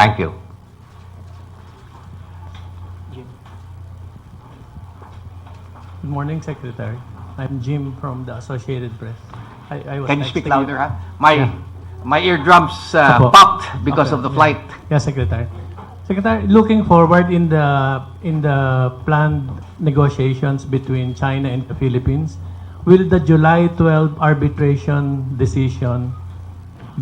Thank you. Good morning, Secretary. I'm Jim from the Associated Press. I was Can you speak texting louder, huh? My eardrums Opo. popped because Okay, of the yeah. flight. Yeah, Secretary. Secretary, looking forward in the planned negotiations between China and the Philippines, will the July 12 arbitration decision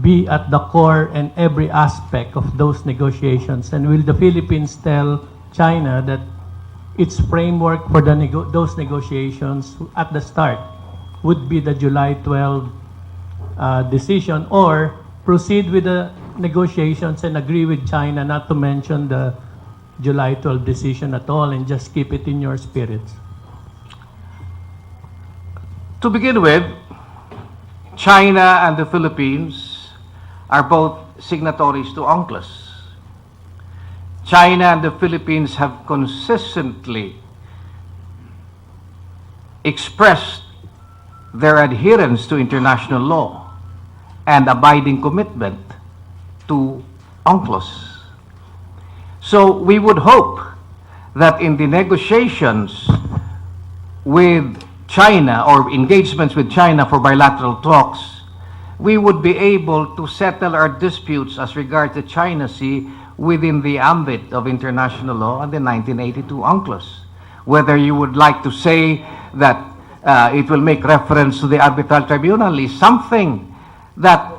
be at the core and every aspect of those negotiations? And will the Philippines tell China that its framework for those negotiations at the start would be the July 12 decision, or proceed with the negotiations and agree with China not to mention the July 12 decision at all and just keep it in your spirits? To begin with, China and the Philippines are both signatories to UNCLOS. China and the Philippines have consistently expressed their adherence to international law and abiding commitment to UNCLOS. So we would hope that in the negotiations with China or engagements with China for bilateral talks, we would be able to settle our disputes as regards the China Sea within the ambit of international law and the 1982 UNCLOS. Whether you would like to say that it will make reference to the arbitral tribunal is something that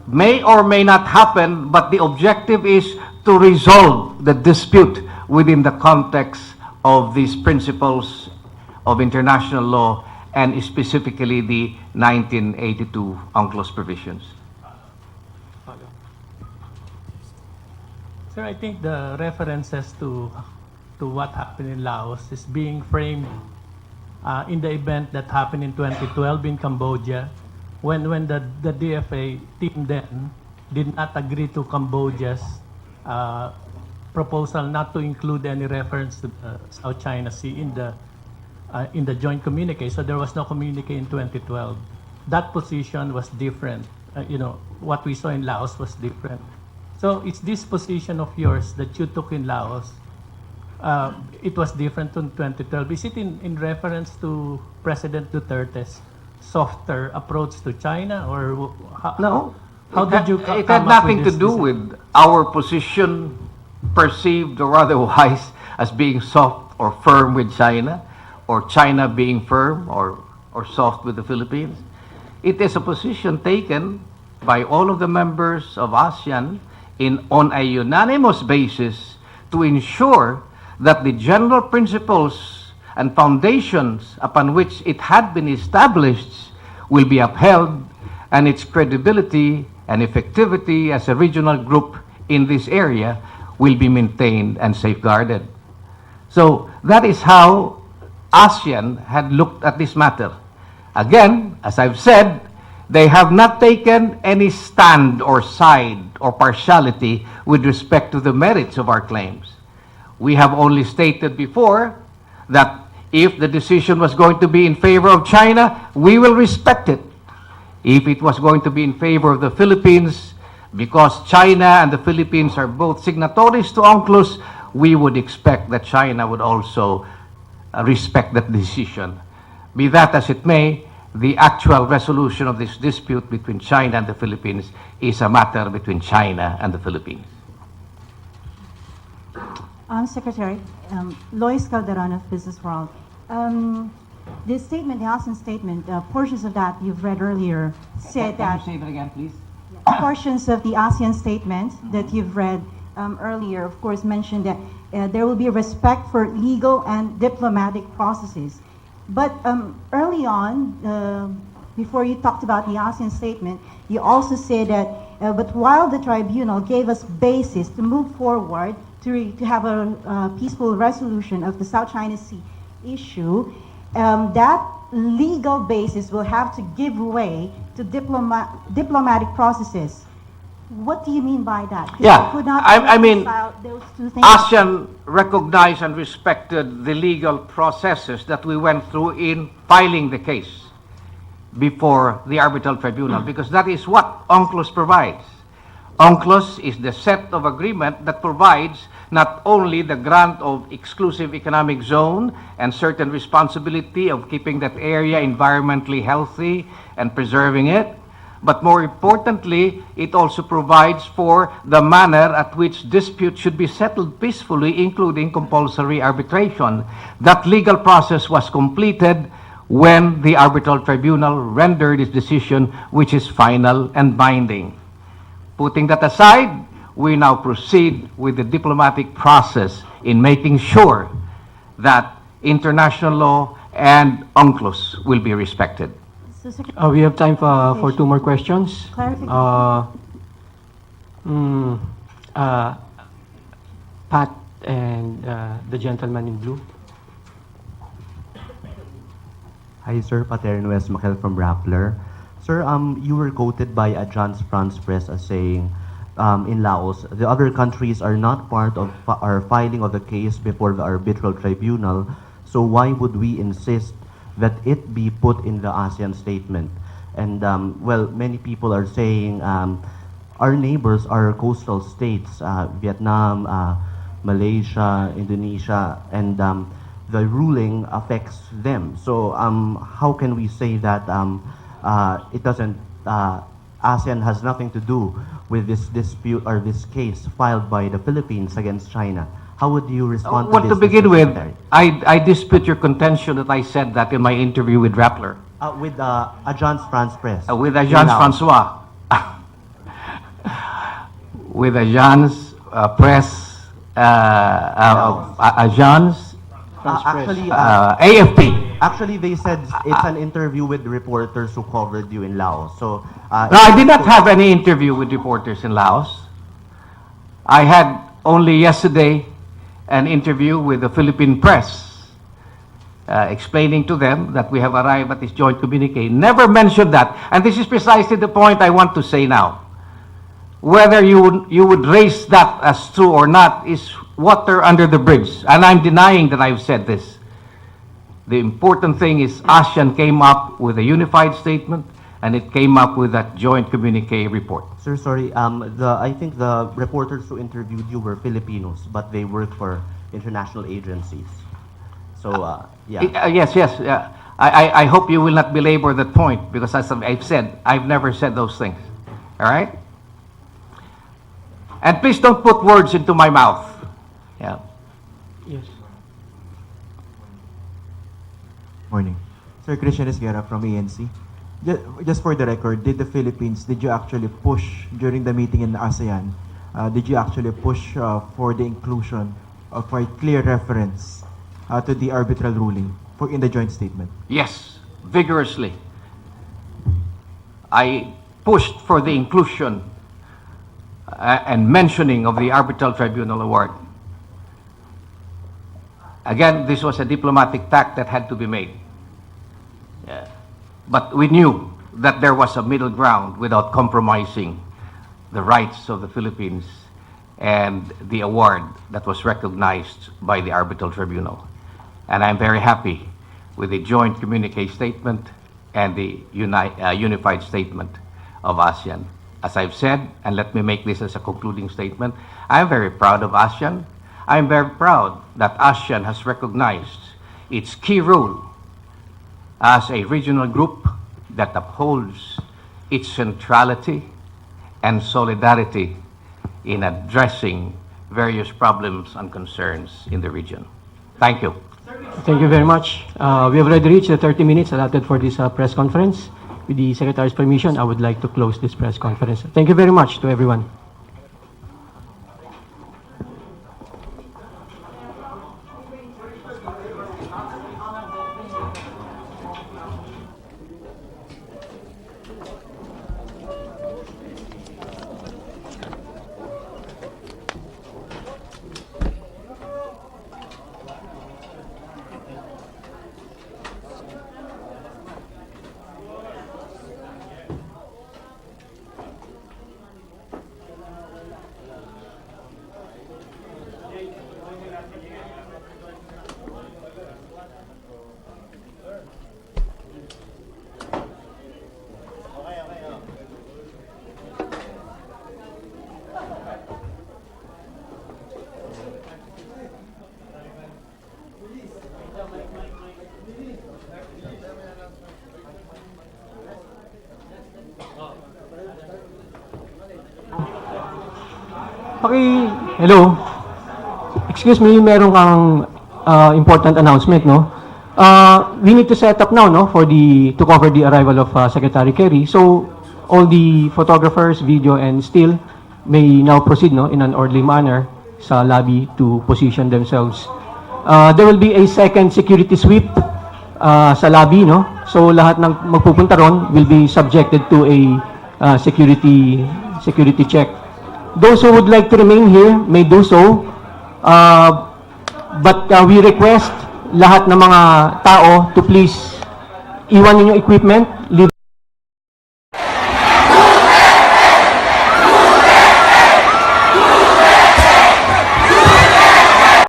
may or may not happen, but the objective is to resolve the dispute within the context of these principles of international law and specifically the 1982 UNCLOS provisions. Sir, I think the references to what happened in Laos is being framed in the event that happened in 2012 in Cambodia, when the DFA team then did not agree to Cambodia's proposal not to include any reference to the South China Sea in the joint communique. So there was no communique in 2012. That position was different. What we saw in Laos was different. So it's this position of yours that you took in Laos. It was different in 2012. Is it in reference to President Duterte's softer approach to China, or No. How did you It come had up nothing with to this do with our position, perceived or otherwise, as being soft or firm with China, or China being firm or soft with the Philippines. It is a position taken by all of the members of ASEAN on a unanimous basis to ensure that the general principles and foundations upon which it had been established will be upheld, and its credibility and effectivity as a regional group in this area will be maintained and safeguarded. So that is how ASEAN had looked at this matter. Again, as I've said, they have not taken any stand or side or partiality with respect to the merits of our claims. We have only stated before that if the decision was going to be in favor of China, we will respect it. If it was going to be in favor of the Philippines, because China and the Philippines are both signatories to UNCLOS, we would expect that China would also respect that decision. Be that as it may, the actual resolution of this dispute between China and the Philippines is a matter between China and the Philippines. Secretary, Lois Calderon of Business World. This statement, the ASEAN statement, portions of that you've read earlier said that... Can you say that again, please? Portions of the ASEAN statement that you've read earlier, of course, mentioned that there will be respect for legal and diplomatic processes. But early on, before you talked about the ASEAN statement, you also said that, but while the tribunal gave us basis to move forward to have a peaceful resolution of the South China Sea issue, that legal basis will have to give way to diplomatic processes. What do you mean by that? Yeah, Could not I mean, reconcile those two things? ASEAN recognized and respected the legal processes that we went through in filing the case before the arbitral tribunal, because that is what UNCLOS provides. UNCLOS is the set of agreement that provides not only the grant of exclusive economic zone and certain responsibility of keeping that area environmentally healthy and preserving it, but more importantly, it also provides for the manner at which disputes should be settled peacefully, including compulsory arbitration. That legal process was completed when the arbitral tribunal rendered its decision, which is final and binding. Putting that aside, we now proceed with the diplomatic process in making sure that international law and UNCLOS will be respected. So, Secretary, We have time for two more questions. Clarification. Pat and the gentleman in blue. Hi, sir. Paterno S. Makel from Rappler. Sir, you were quoted by Agence France Presse as saying, in Laos, the other countries are not part of our filing of the case before the arbitral tribunal, so why would we insist that it be put in the ASEAN statement? And, well, many people are saying our neighbors are coastal states, Vietnam, Malaysia, Indonesia, and the ruling affects them. So how can we say that it doesn't, ASEAN has nothing to do with this dispute or this case filed by the Philippines against China? How would you respond to Well, this, to begin Mr. with, Secretary? I dispute your contention that I said that in my interview with Rappler, With Agence France Presse. with in Agence Laos. Francois, with Agence Presse, Agence Actually, AFP. actually, they said it's an interview with reporters who covered you in Laos. So, No, I did not have any interview with reporters in Laos. I had only yesterday an interview with the Philippine press, explaining to them that we have arrived at this joint communique. Never mentioned that. And this is precisely the point I want to say now. Whether you would raise that as true or not is water under the bridge. And I'm denying that I've said this. The important thing is ASEAN came up with a unified statement, and it came up with that joint communique report. Sir, sorry. I think the reporters who interviewed you were Filipinos, but they work for international agencies. So, yeah. Yes, yes. I hope you will not belabor that point, because as I've said, I've never said those things. All right? And please don't put words into my mouth. Yeah. Yes. Morning. Sir, Christian Esguerra from ANC. Just for the record, did you actually push during the meeting in ASEAN, did you actually push for the inclusion of a clear reference to the arbitral ruling in the joint statement? Yes, vigorously. I pushed for the inclusion and mentioning of the arbitral tribunal award. Again, this was a diplomatic tact that had to be made. But we knew that there was a middle ground without compromising the rights of the Philippines and the award that was recognized by the arbitral tribunal. And I'm very happy with the joint communique statement and the unified statement of ASEAN. As I've said, and let me make this as a concluding statement, I'm very proud of ASEAN. I'm very proud that ASEAN has recognized its key role as a regional group that upholds its centrality and solidarity in addressing various problems and concerns in the region. Thank you. Thank you very much. We have already reached the 30 minutes allotted for this press conference. With the Secretary's permission, I would like to close this press conference. Thank you very much to everyone. Hello. Excuse me, meron kang important announcement, no? We need to set up now, no, to cover the arrival of Secretary Kerry. So all the photographers, video, and still may now proceed, no, in an orderly manner sa lobby to position themselves. There will be a second security sweep sa lobby, no? So lahat ng magpupunta ron will be subjected to a security check. Those who would like to remain here may do so. But we request lahat ng mga tao to please iwan niyo equipment, leave